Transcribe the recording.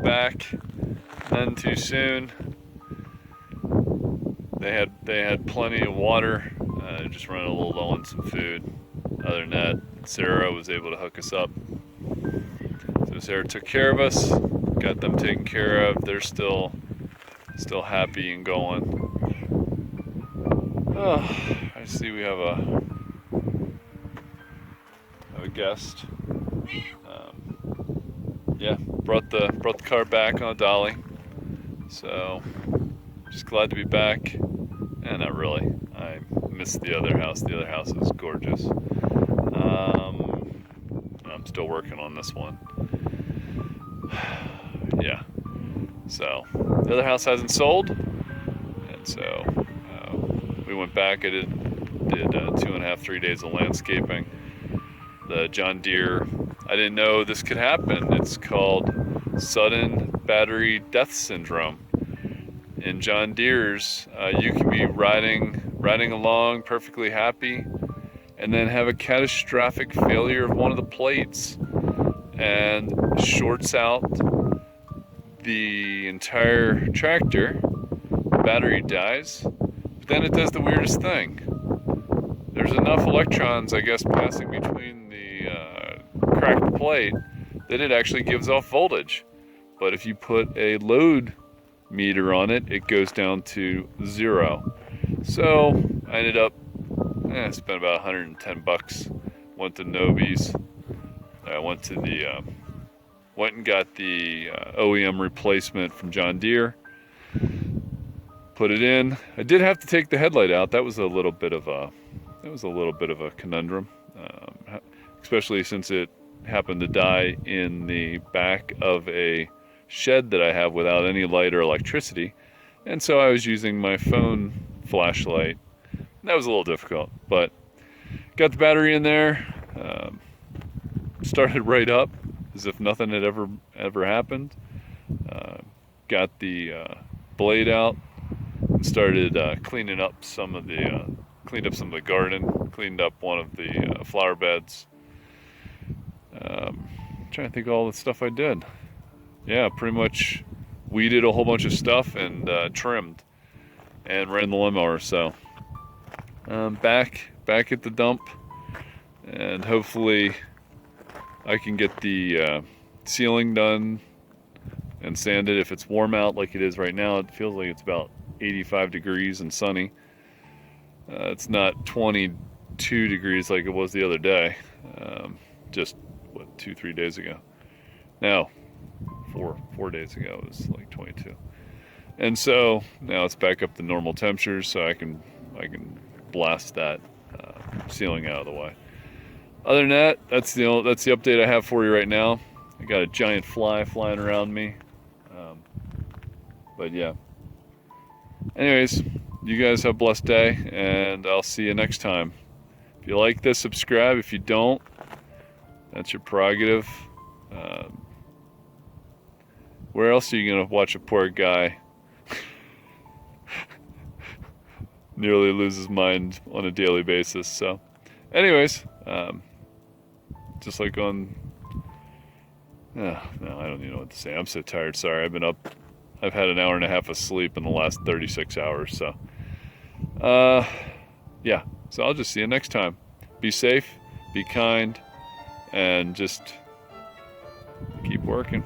back. None too soon. They had plenty of water. Just running a little low on some food. Other than that, Sarah was able to hook us up. So Sarah took care of us, got them taken care of. They're still happy and going. Oh, I see we have a guest. Yeah, brought the car back on a dolly. So just glad to be back. And not really. I missed the other house. The other house is gorgeous. I'm still working on this one. Yeah. So the other house hasn't sold, and so we went back. I did 2.5, 3 days of landscaping. The John Deere. I didn't know this could happen. It's called sudden battery death syndrome. In John Deere's, you can be riding along perfectly happy, and then have a catastrophic failure of one of the plates and shorts out the entire tractor. The battery dies, but then it does the weirdest thing. There's enough electrons, I guess, passing between the cracked plate that it actually gives off voltage. But if you put a load meter on it, it goes down to 0. So I ended up spent about $110. Went to Novi's. I went and got the OEM replacement from John Deere. Put it in. I did have to take the headlight out. That was a little bit of a conundrum, especially since it happened to die in the back of a shed that I have without any light or electricity, and so I was using my phone flashlight. That was a little difficult, but got the battery in there, started right up as if nothing had ever happened. Got the blade out and started cleaned up some of the garden, cleaned up one of the flower beds. Trying to think of all the stuff I did. Yeah, pretty much weeded a whole bunch of stuff and trimmed and ran the lawnmower. So back at the dump, and hopefully I can get the ceiling done and sanded. If it's warm out like it is right now, it feels like it's about 85 degrees and sunny. It's not 22 degrees like it was the other day, just 2-3 days ago. No, 4 days ago it was like 22. And so now it's back up to normal temperatures, so I can blast that ceiling out of the way. Other than that, that's the update I have for you right now. I got a giant fly flying around me, but yeah. Anyways, you guys have a blessed day, and I'll see you next time. If you like this, subscribe. If you don't, that's your prerogative. Where else are you gonna watch a poor guy nearly lose his mind on a daily basis? So anyways, just like on, no, I don't even know what to say. I'm so tired. Sorry, I've been up. I've had an hour and a half of sleep in the last 36 hours. So, yeah. So I'll just see you next time. Be safe, be kind, and just keep working.